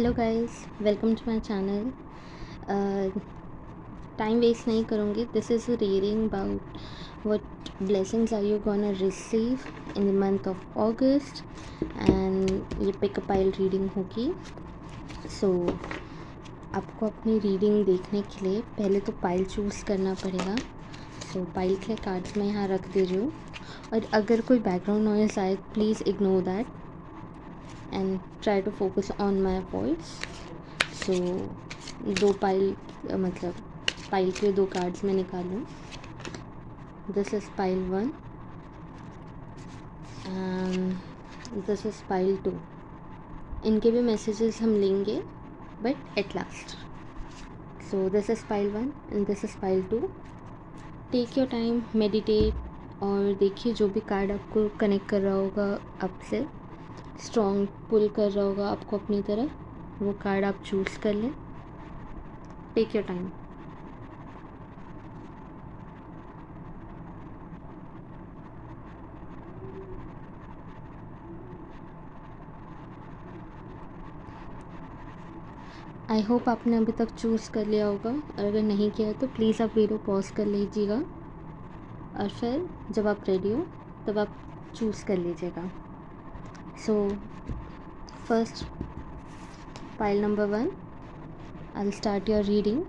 Hello guys, welcome to my channel. Time waste नहीं करूँगी। This is a reading about what blessings are you gonna receive in the month of August and ये pick a pile reading होगी। So आपको अपनी reading देखने के लिए पहले तो पाइल चूज़ करना पड़ेगा। सो पाइल के कार्ड्स मैं यहाँ रख दे रही हूँ, और अगर कोई बैकग्राउंड नॉइज़ आए please ignore that and try to focus on my voice. So दो पाइल मतलब पाइल के दो कार्ड्स मैं निकालूँ। This is pile 1 and this is pile 2। इनके भी मैसेजेस हम लेंगे but at last. So this is pile 1 and this is pile 2। Take your time, meditate और देखिए जो भी कार्ड आपको कनेक्ट कर रहा होगा आपसे, स्ट्रॉन्ग पुल कर रहा होगा आपको अपनी तरफ, वो कार्ड आप चूज़ कर लें। Take your time. I hope आपने अभी तक चूज़ कर लिया होगा, और अगर नहीं किया तो प्लीज़ आप वीडियो पॉज कर लीजिएगा और फिर जब आप रेडी हो तब आप चूज़ कर लीजिएगा। So first pile number 1, I will start your reading.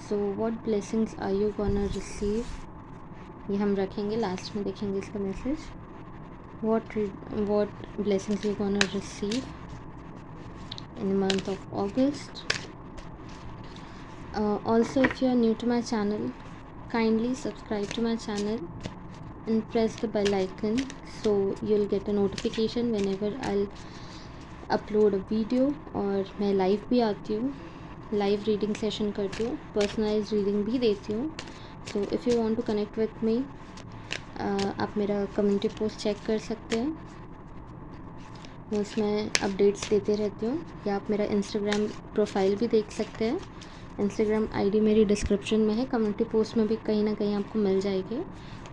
So what blessings are you gonna receive, ये हम रखेंगे, लास्ट में देखेंगे इसका message. what blessings you gonna receive in the month of August. Also, if you are new to my channel, kindly subscribe to my channel and press the bell icon so you'll get a notification whenever I'll upload a video। और मैं live भी आती हूँ, live reading session करती हूँ, personalise reading भी देती हूँ। So if you want to connect with me, आप मेरा कम्युनिटी पोस्ट चेक कर सकते हैं, मैं उसमें अपडेट्स देते रहती हूँ, या आप मेरा इंस्टाग्राम प्रोफाइल भी देख सकते हैं। इंस्टाग्राम आईडी मेरी डिस्क्रिप्शन में है, कम्युनिटी पोस्ट में भी कहीं ना कहीं आपको मिल जाएगी,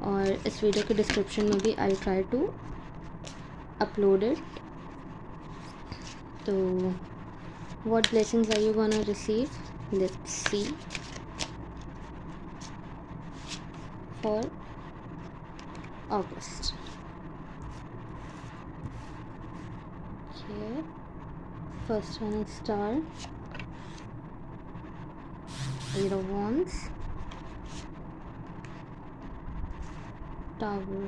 और इस वीडियो के डिस्क्रिप्शन में भी I try to upload it. तो what blessings are you gonna receive, let's see for August। Okay, first one is Star, Eight of Wands, Tower।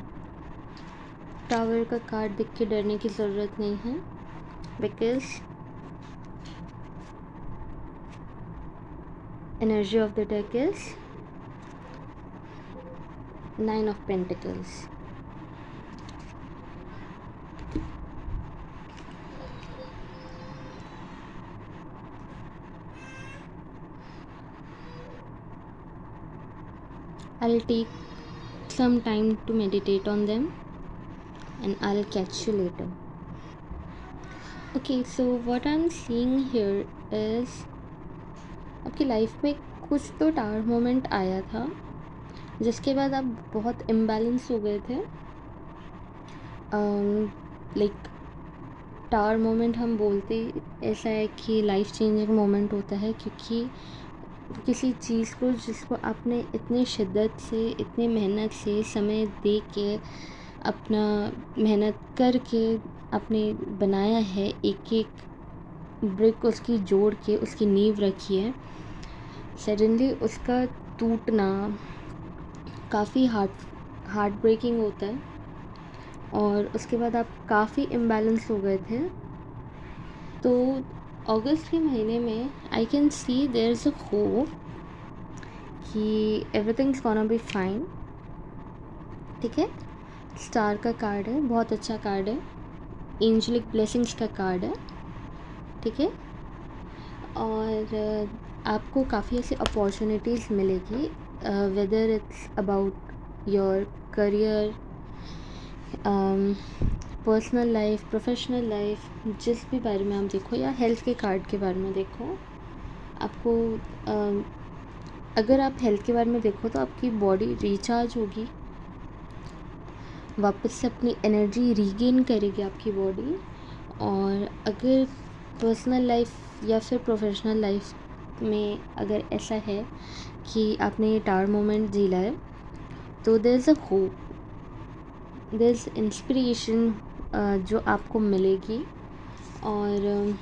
Tower का कार्ड देख के डरने की ज़रूरत नहीं है, because energy of the deck is 9 of Pentacles। I'll take some time to meditate on them and I'll catch you later। Okay, so what I'm seeing here is आपकी life में कुछ तो टावर मोमेंट आया था जिसके बाद आप बहुत इम्बैलेंस हो गए थे। लाइक टावर मोमेंट हम बोलते ऐसा है कि लाइफ चेंजिंग मोमेंट होता है, क्योंकि किसी चीज़ को जिसको आपने इतनी शिद्दत से, इतनी मेहनत से, समय दे के, अपना मेहनत करके आपने बनाया है, एक एक ब्रिक उसकी जोड़ के उसकी नींव रखी है, सडनली उसका टूटना काफ़ी हार्ट ब्रेकिंग होता है, और उसके बाद आप काफ़ी इम्बैलेंस हो गए थे। तो अगस्त के महीने में I can see there is a hope कि एवरीथिंग्स गोना बी फाइन। ठीक है, स्टार का कार्ड है, बहुत अच्छा कार्ड है, एंजेलिक ब्लेसिंग्स का कार्ड है। ठीक है, और आपको काफ़ी ऐसी अपॉर्चुनिटीज़ मिलेगी, whether it's about your career, personal life, professional life, जिस भी बारे में आप देखो, या हेल्थ के कार्ड के बारे में देखो, आपको अगर आप हेल्थ के बारे में देखो तो आपकी बॉडी रिचार्ज होगी, वापस से अपनी एनर्जी रीगेन करेगी आपकी बॉडी। और अगर पर्सनल लाइफ या फिर प्रोफेशनल लाइफ में अगर ऐसा है कि आपने ये टावर मोमेंट झेला है, तो there is a hope, there is inspiration जो आपको मिलेगी। और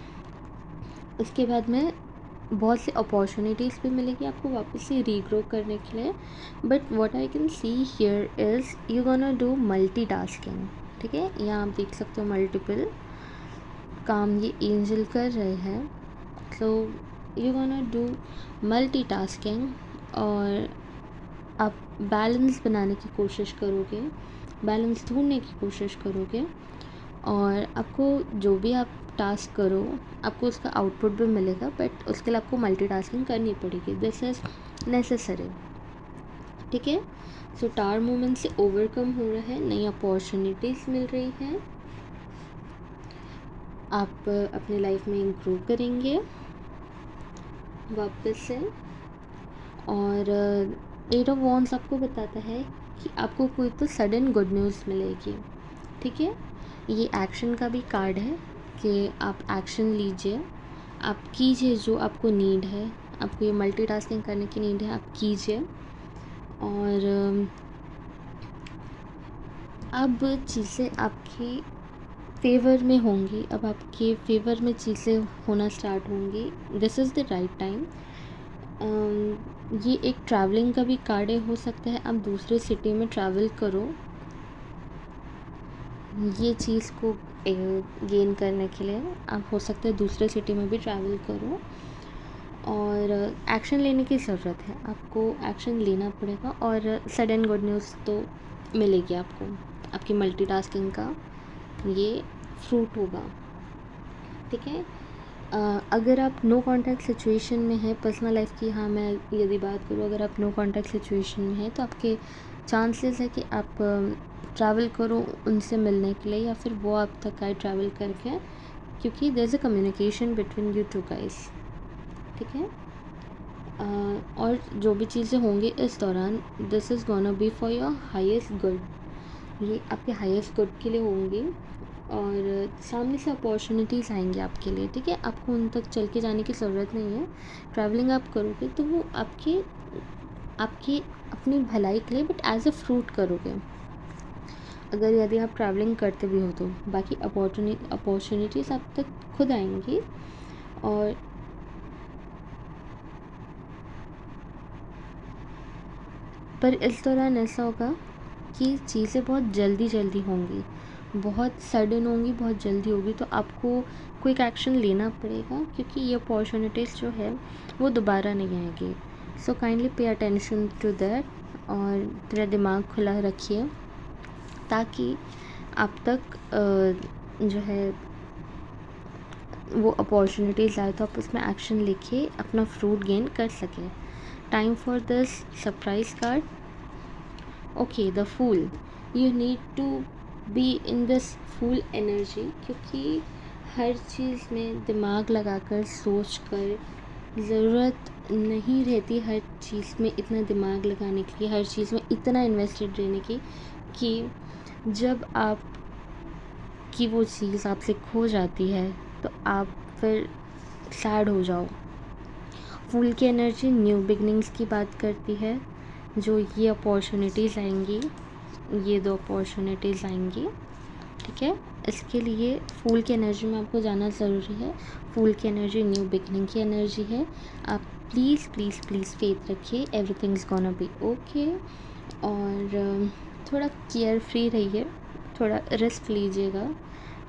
उसके बाद में बहुत सी अपॉर्चुनिटीज़ भी मिलेगी आपको वापस से रीग्रो करने के लिए। But what I can see here is you gonna do multitasking. ठीक है, यहाँ आप देख सकते हो मल्टीपल काम ये एंजल कर रहे हैं। So you gonna do multitasking, और आप बैलेंस बनाने की कोशिश करोगे, बैलेंस ढूंढने की कोशिश करोगे, और आपको जो भी आप टास्क करो आपको उसका आउटपुट भी मिलेगा, बट उसके लिए आपको मल्टीटास्किंग करनी पड़ेगी। This is necessary. ठीक है, सो टावर मूवमेंट से ओवरकम हो रहा है, नई अपॉर्चुनिटीज़ मिल रही हैं, आप अपने लाइफ में ग्रो करेंगे वापस से। और एट ऑफ वॉन्ड्स आपको बताता है कि आपको कोई तो सडन गुड न्यूज़ मिलेगी। ठीक है, ये एक्शन का भी कार्ड है कि आप एक्शन लीजिए, आप कीजिए जो आपको नीड है, आपको ये मल्टीटास्किंग करने की नीड है, आप कीजिए। और अब चीज़ें आपके फेवर में होंगी, अब आपके फेवर में चीज़ें होना स्टार्ट होंगी। This is the right time. ये एक ट्रैवलिंग का भी कार्ड है, हो सकता है आप दूसरे सिटी में ट्रैवल करो ये चीज़ को गेन करने के लिए। आप हो सकता है दूसरे सिटी में भी ट्रैवल करो, और एक्शन लेने की ज़रूरत है, आपको एक्शन लेना पड़ेगा, और सडन गुड न्यूज़ तो मिलेगी आपको, आपकी मल्टीटास्किंग का ये फ्रूट होगा। ठीक है, अगर आप नो कॉन्टैक्ट सिचुएशन में हैं पर्सनल लाइफ की, हाँ मैं यदि बात करूँ, अगर आप नो कॉन्टैक्ट सिचुएशन में हैं तो आपके चांसेस है कि आप ट्रैवल करो उनसे मिलने के लिए, या फिर वो आप तक आए ट्रैवल करके, क्योंकि there is a communication between you two guys. ठीक है, और जो भी चीज़ें होंगी इस दौरान, this is gonna be for your highest good, ये आपके हाईएस्ट गुड के लिए होंगी, और सामने से अपॉर्चुनिटीज़ आएंगी आपके लिए। ठीक है, आपको उन तक चल के जाने की ज़रूरत नहीं है, ट्रैवलिंग आप करोगे तो वो आपके आपकी अपनी भलाई के लिए, बट एज अ फ्रूट करोगे अगर यदि आप ट्रैवलिंग करते भी हो तो। बाकी अपॉर्चुनिटीज़ आप तक खुद आएंगी, और पर इस दौरान ऐसा होगा कि चीज़ें बहुत जल्दी जल्दी होंगी, बहुत सडन होंगी, बहुत जल्दी होगी, तो आपको क्विक एक्शन लेना पड़ेगा, क्योंकि ये अपॉर्चुनिटीज़ जो है वो दोबारा नहीं आएगी। So kindly pay attention to that, और तेरा दिमाग खुला रखिए ताकि आप तक जो है वो अपॉर्चुनिटीज़ आए तो आप उसमें एक्शन लेके अपना फ्रूट गेन कर सकें। Time for this surprise card. Okay, the fool, you need to be in this fool energy, क्योंकि हर चीज़ में दिमाग लगाकर सोच कर ज़रूरत नहीं रहती हर चीज़ में इतना दिमाग लगाने की, हर चीज़ में इतना इन्वेस्टेड रहने की, कि जब आप की वो चीज़ आपसे खो जाती है तो आप फिर सैड हो जाओ। फूल की एनर्जी न्यू बिगनिंग्स की बात करती है, जो ये अपॉर्चुनिटीज़ आएंगी, ये 2 अपॉर्चुनिटीज़ आएंगी। ठीक है, इसके लिए फूल की एनर्जी में आपको जाना ज़रूरी है। फूल की एनर्जी न्यू बिगनिंग की एनर्जी है। आप प्लीज़ प्लीज़ प्लीज़ फेथ रखिए, everything is gonna B okay. और थोड़ा केयर फ्री रहिए, थोड़ा रिस्क लीजिएगा।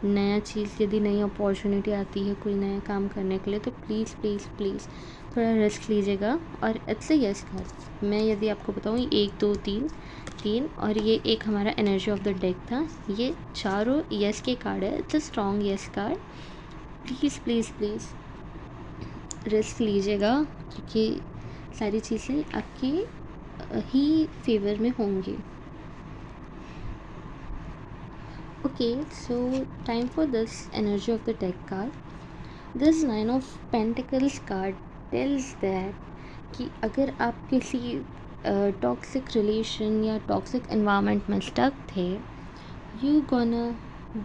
नया चीज़ यदि नई अपॉर्चुनिटी आती है कोई नया काम करने के लिए, तो प्लीज़ प्लीज़ प्लीज़ थोड़ा रिस्क लीजिएगा। और इट्स अ यस कार्ड, मैं यदि आपको बताऊँ 1 2 3, और ये एक हमारा एनर्जी ऑफ द डेक था, ये चारों यस के कार्ड है। It's a strong yes card. Please please please risk लीजिएगा, क्योंकि सारी चीज़ें आपकी ही फेवर में होंगी। Okay, so time for this energy of the deck card. This 9 of Pentacles card tells that कि अगर आप किसी टॉक्सिक रिलेशन या टॉक्सिक एनवायरनमेंट में स्टक थे, you gonna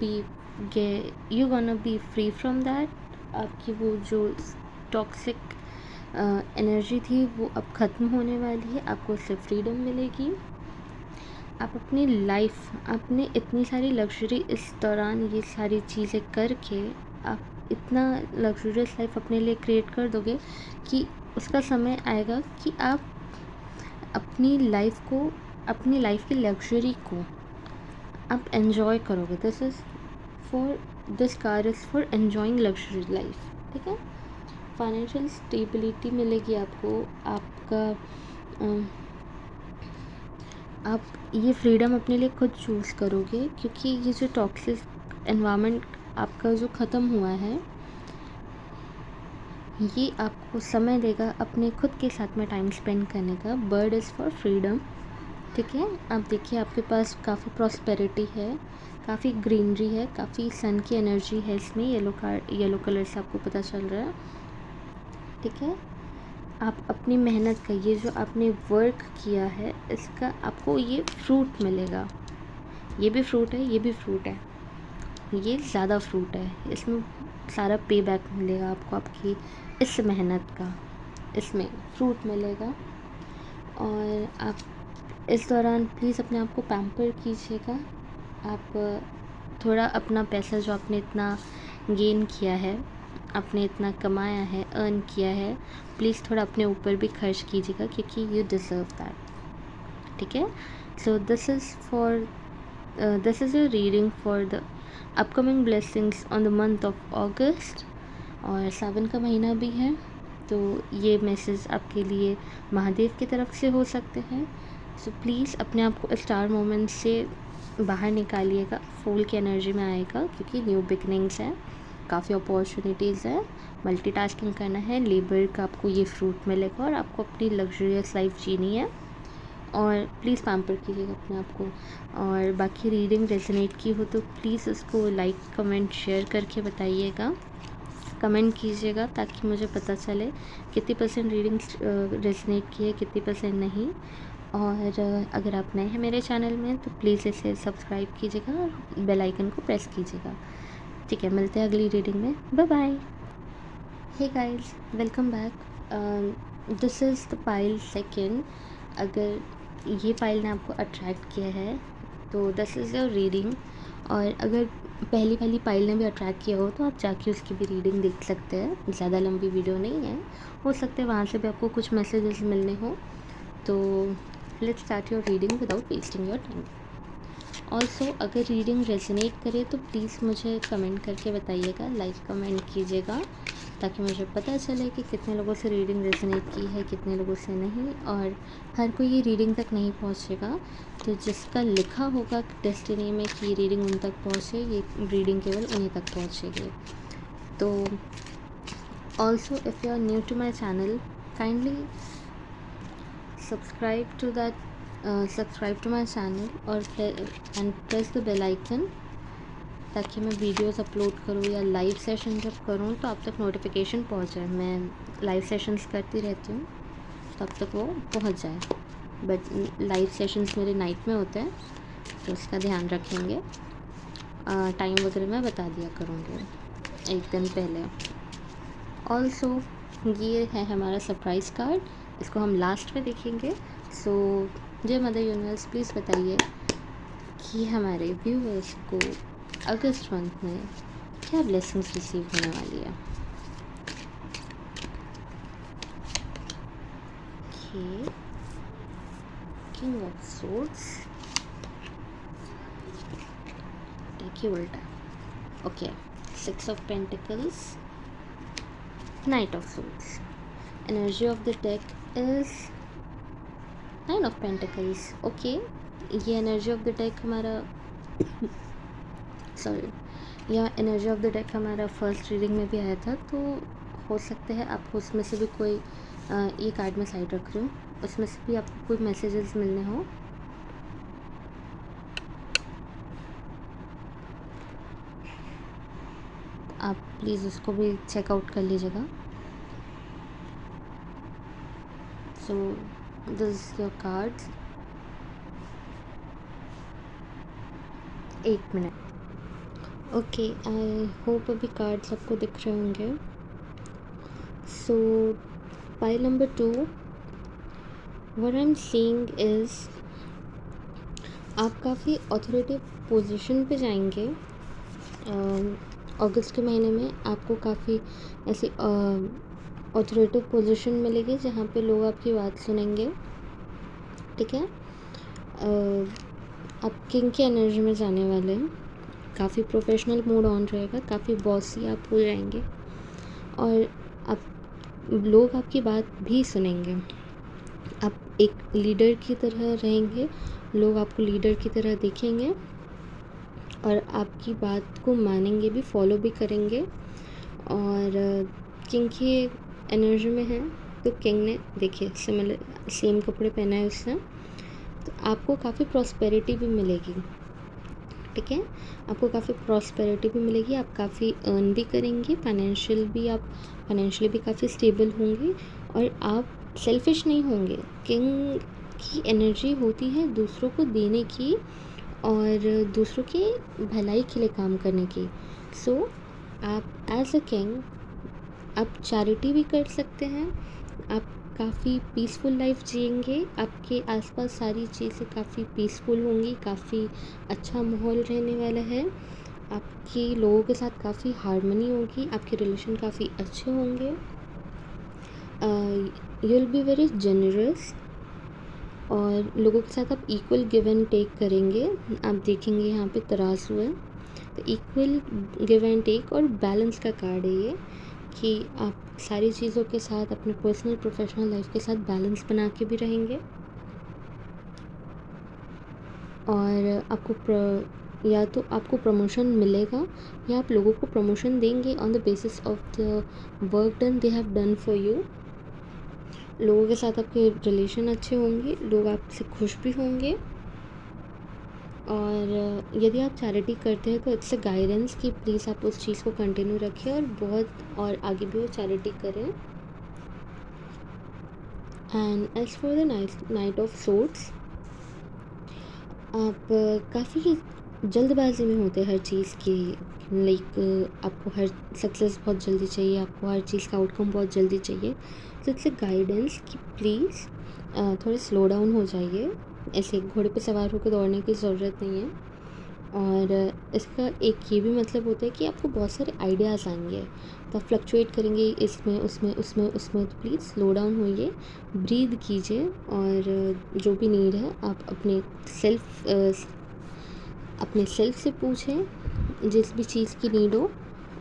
be you gonna be free from that, आपकी वो जो टॉक्सिक एनर्जी थी वो अब ख़त्म होने वाली है, आपको उससे फ्रीडम मिलेगी। आप अपनी लाइफ, आपने इतनी सारी लग्ज़री इस दौरान ये सारी चीज़ें करके आप इतना लग्ज़रियस लाइफ अपने लिए क्रिएट कर दोगे कि उसका समय आएगा कि आप अपनी लाइफ को, अपनी लाइफ की लग्ज़री को आप एन्जॉय करोगे। This car is for enjoying luxury life, ठीक है। फाइनेंशियल स्टेबिलिटी मिलेगी आपको, आपका आप ये फ्रीडम अपने लिए खुद चूज़ करोगे, क्योंकि ये जो टॉक्सिक एनवायरनमेंट आपका जो ख़त्म हुआ है, ये आपको समय देगा अपने खुद के साथ में टाइम स्पेंड करने का। बर्ड इज़ फॉर फ्रीडम, ठीक है। आप देखिए आपके पास काफ़ी प्रॉस्पेरिटी है, काफ़ी ग्रीनरी है, काफ़ी सन की एनर्जी है इसमें। येलो कलर से आपको पता चल रहा है, ठीक है। आप अपनी मेहनत का, ये जो आपने वर्क किया है, इसका आपको ये फ्रूट मिलेगा। ये भी फ्रूट है, ये भी फ्रूट है, ये ज़्यादा फ्रूट है। इसमें सारा पे बैक मिलेगा आपको, आपकी इस मेहनत का इसमें फ्रूट मिलेगा। और आप इस दौरान प्लीज़ अपने आप को पैम्पर कीजिएगा। आप थोड़ा अपना पैसा जो आपने इतना गेन किया है, आपने इतना कमाया है, अर्न किया है, प्लीज़ थोड़ा अपने ऊपर भी खर्च कीजिएगा, क्योंकि यू डिज़र्व दैट, ठीक है। सो this is a reading for the upcoming blessings on the month of अगस्त। और सावन का महीना भी है, तो ये मैसेज आपके लिए महादेव की तरफ से हो सकते हैं। सो प्लीज़ अपने आप को स्टार मोमेंट से बाहर निकालिएगा, फूल की एनर्जी में आएगा, क्योंकि न्यू बिगनिंग्स हैं, काफ़ी अपॉर्चुनिटीज़ है, मल्टीटास्किंग करना है, लेबर का आपको ये फ्रूट मिलेगा और आपको अपनी लग्जरियस लाइफ जीनी है। और प्लीज़ पैम्पर कीजिएगा अपने आप को। और बाकी रीडिंग रेजोनेट की हो तो प्लीज़ उसको लाइक, कमेंट, शेयर करके बताइएगा, कमेंट कीजिएगा, ताकि मुझे पता चले कितनी परसेंट रीडिंग रेजोनेट की है, कितनी परसेंट नहीं। और अगर आप नए हैं मेरे चैनल में तो प्लीज़ इसे सब्सक्राइब कीजिएगा और बेल आइकन को प्रेस कीजिएगा, ठीक है। मिलते हैं अगली रीडिंग में, bye bye. Hey guys, welcome back. This is the pile second. अगर ये पाइल ने आपको अट्रैक्ट किया है तो दिस इज़ योर रीडिंग। और अगर पहली वाली पाइल ने भी अट्रैक्ट किया हो तो आप जाके उसकी भी रीडिंग देख सकते हैं। ज़्यादा लंबी वीडियो नहीं है, हो सकता है वहाँ से भी आपको कुछ मैसेजेस मिलने हो। तो let's start your reading without wasting your time. Also अगर रीडिंग रेजोनेट करे तो प्लीज़ मुझे कमेंट करके बताइएगा, लाइक कमेंट कीजिएगा, ताकि मुझे पता चले कि कितने लोगों से रीडिंग रेजोनेट की है, कितने लोगों से नहीं। और हर कोई ये रीडिंग तक नहीं पहुंचेगा, तो जिसका लिखा होगा डेस्टिनी में कि ये रीडिंग उन तक पहुंचे, ये रीडिंग केवल उन्हीं तक पहुंचेगी। तो also if you are new to my channel, kindly subscribe to my channel और प्रेस द बेल आइकन, ताकि मैं वीडियोस अपलोड करूँ या लाइव सेशन जब करूँ तो आप तक नोटिफिकेशन पहुँच जाए। मैं लाइव सेशंस करती रहती हूँ, तो अब तक वो पहुँच जाए। बट लाइव सेशंस मेरे नाइट में होते हैं, तो उसका ध्यान रखेंगे। टाइम वगैरह मैं बता दिया करूँगी एक दिन पहले। ऑल्सो ये है हमारा सरप्राइज़ कार्ड, इसको हम लास्ट में देखेंगे। सो जय मदर यूनिवर्स, प्लीज़ बताइए कि हमारे व्यूअर्स को अगस्त मंथ में क्या ब्लेसिंग्स रिसीव होने वाली है। ओके, किंग ऑफ सोर्ड्स, देखिए उल्टा। Okay, 6 of pentacles, Knight of Swords. Energy of the deck is 9 of Pentacles. Okay, ये energy of the deck हमारा यह energy of the deck हमारा फर्स्ट रीडिंग में भी आया था, तो हो सकता है आपको उसमें से भी कोई ये कार्ड में साइड रख रही हूँ, उसमें से भी आपको कोई मैसेजेस मिलने हो। आप प्लीज़ उसको भी चेकआउट कर लीजिएगा। So this is your cards. एक मिनट। ओके, आई होप अभी कार्ड्स आपको दिख रहे होंगे। सो pile number 2, what I am seeing is आप काफ़ी ऑथोरिटी पोजीशन पे जाएंगे। अगस्त के महीने में आपको काफ़ी ऐसी ऑथोरिटी पोजीशन मिलेगी जहाँ पे लोग आपकी बात सुनेंगे। ठीक है, आप किंग की एनर्जी में जाने वाले हैं। काफ़ी प्रोफेशनल मूड ऑन रहेगा, काफ़ी बॉसी आप हो जाएंगे और आप लोग आपकी बात भी सुनेंगे। आप एक लीडर की तरह रहेंगे, लोग आपको लीडर की तरह देखेंगे और आपकी बात को मानेंगे भी, फॉलो भी करेंगे। और किंग की एनर्जी में है तो किंग ने देखिए सेम कपड़े पहना है उसने, तो आपको काफ़ी प्रॉस्पेरिटी भी मिलेगी। ठीक है, आपको काफ़ी प्रॉस्पेरिटी भी मिलेगी, आप काफ़ी अर्न भी करेंगे, फाइनेंशियली भी काफ़ी स्टेबल होंगे और आप सेल्फिश नहीं होंगे। किंग की एनर्जी होती है दूसरों को देने की और दूसरों की भलाई के लिए काम करने की। सो आप एज अ किंग आप चैरिटी भी कर सकते हैं, आप काफ़ी पीसफुल लाइफ जिएंगे, आपके आसपास सारी चीज़ें काफ़ी पीसफुल होंगी, काफ़ी अच्छा माहौल रहने वाला है, आपकी लोगों के साथ काफ़ी हार्मनी होगी, आपके रिलेशन काफ़ी अच्छे होंगे। You will be very generous और लोगों के साथ आप इक्वल गिव एंड टेक करेंगे। आप देखेंगे यहाँ पे तराजू है, तो इक्वल गिव एंड टेक और बैलेंस का कार्ड है ये, कि आप सारी चीज़ों के साथ अपने पर्सनल प्रोफेशनल लाइफ के साथ बैलेंस बना के भी रहेंगे और या तो आपको प्रमोशन मिलेगा या आप लोगों को प्रमोशन देंगे on the basis of the work done they have done for you. लोगों के साथ आपके रिलेशन अच्छे होंगे, लोग आपसे खुश भी होंगे और यदि आप चैरिटी करते हैं तो इट्स अ गाइडेंस कि प्लीज़ आप उस चीज़ को कंटिन्यू रखें और बहुत और आगे भी वो चैरिटी करें। And as for the knight of swords, आप काफ़ी जल्दबाजी में होते हैं हर चीज़ की, लाइक आपको हर सक्सेस बहुत जल्दी चाहिए, आपको हर चीज़ का आउटकम बहुत जल्दी चाहिए। तो इट्स अ गाइडेंस कि प्लीज़ थोड़े स्लो डाउन हो जाइए, ऐसे घोड़े पे सवार होकर दौड़ने की ज़रूरत नहीं है। और इसका एक ये भी मतलब होता है कि आपको बहुत सारे आइडियाज़ आएंगे, तो आप फ्लक्चुएट करेंगे इसमें उसमें उसमें उसमें, तो प्लीज़ स्लो डाउन होइए, ब्रीद कीजिए और जो भी नीड है आप अपने सेल्फ से पूछें, जिस भी चीज़ की नीड हो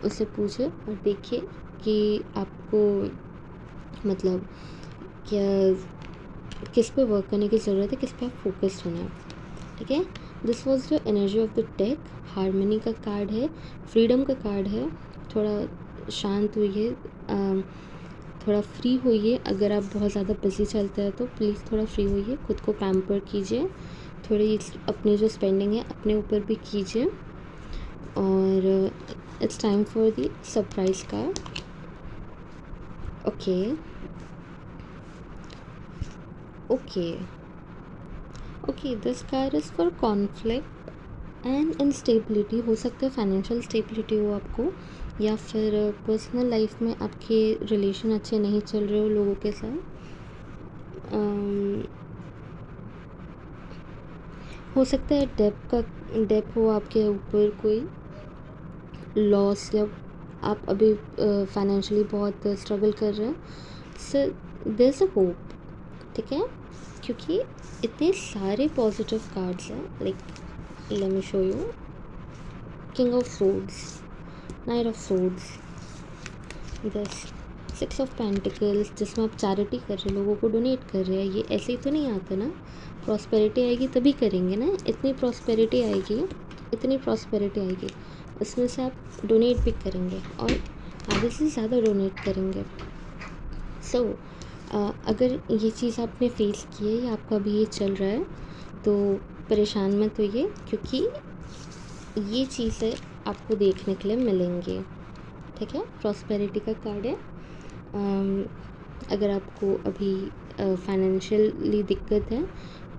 उससे पूछें और देखिए कि आपको मतलब क्या किस पे वर्क करने की ज़रूरत है, किस पे आप फोकस्ड होना है। ठीक है, this was the energy of the deck. Harmony का कार्ड है, फ्रीडम का कार्ड है। थोड़ा शांत होइए, थोड़ा फ्री होइए। अगर आप बहुत ज़्यादा बिजी चलते हैं तो प्लीज़ थोड़ा फ्री होइए, खुद को पैम्पर कीजिए, थोड़ी अपनी जो स्पेंडिंग है अपने ऊपर भी कीजिए। और it's time for the surprise card. Okay, this card is for conflict and instability. हो सकता है फाइनेंशियल स्टेबिलिटी हो आपको, या फिर पर्सनल लाइफ में आपके रिलेशन अच्छे नहीं चल रहे हो लोगों के साथ। हो सकता है डेप हो आपके ऊपर, कोई लॉस, या आप अभी फाइनेंशियली बहुत स्ट्रगल कर रहे हैं। So there is a hope. ठीक है, क्योंकि इतने सारे पॉजिटिव कार्ड्स हैं, like let me show you. King of swords, knight of swords, this 6 of pentacles, जिसमें आप चैरिटी कर रहे हैं, लोगों को डोनेट कर रहे हैं। ये ऐसे ही तो नहीं आता ना, प्रॉस्पेरिटी आएगी तभी करेंगे ना। इतनी प्रॉस्पेरिटी आएगी उसमें से आप डोनेट भी करेंगे और आगे से ज़्यादा डोनेट करेंगे। सो अगर ये चीज़ आपने फेस की है या आपका अभी ये चल रहा है तो परेशान मत होइए, क्योंकि ये चीज़ें आपको देखने के लिए मिलेंगी। ठीक है, प्रॉस्पेरिटी का कार्ड है। अगर आपको अभी फाइनेंशियली दिक्कत है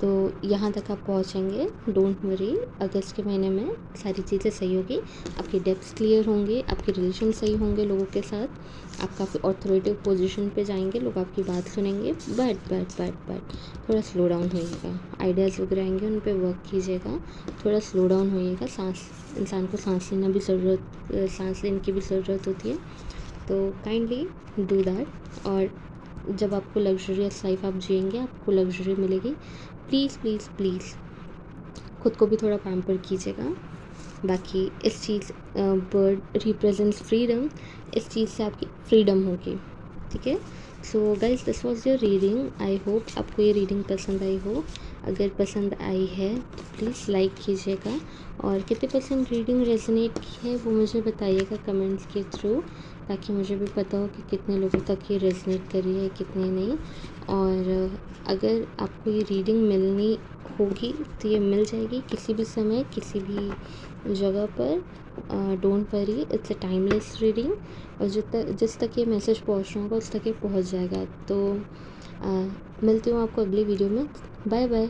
तो यहाँ तक आप पहुँचेंगे, डोंट वरी। अगस्त के महीने में सारी चीज़ें सही होगी, आपके डेब्ट्स क्लियर होंगे, आपके रिलेशन सही होंगे लोगों के साथ, आप काफ़ी ऑथोरिटेटिव पोजीशन पे जाएंगे, लोग आपकी बात सुनेंगे। बट थोड़ा स्लो डाउन होइएगा, आइडियाज़ वगैरह आएंगे उन पर वर्क कीजिएगा, थोड़ा स्लो डाउन होइएगा। इंसान को सांस लेना भी सांस लेने की भी ज़रूरत होती है, तो काइंडली डू दैट। और जब आपको लग्जरियस लाइफ आप जिएंगे, आपको लग्जरी मिलेगी, प्लीज़ प्लीज़ प्लीज़ खुद को भी थोड़ा पैम्पर कीजिएगा। बाकी इस चीज़ बर्ड रिप्रेजेंट्स फ्रीडम, इस चीज़ से आपकी फ्रीडम होगी, ठीक है। So guys, this was your reading. I hope आपको ये रीडिंग पसंद आई हो। अगर पसंद आई है तो प्लीज़ लाइक कीजिएगा, और कितने परसेंट रीडिंग रेजोनेट की है वो मुझे बताइएगा कमेंट्स के थ्रू, ताकि मुझे भी पता हो कि कितने लोगों तक ये रेजोनेट कर रही है, कितने नहीं। और अगर आपको ये रीडिंग मिलनी होगी तो ये मिल जाएगी किसी भी समय, किसी भी जगह पर। Don't worry, it's a timeless reading, और जिस तक ये मैसेज पहुंचना होगा उस तक ये पहुंच जाएगा। तो मिलती हूँ आपको अगली वीडियो में। Bye bye.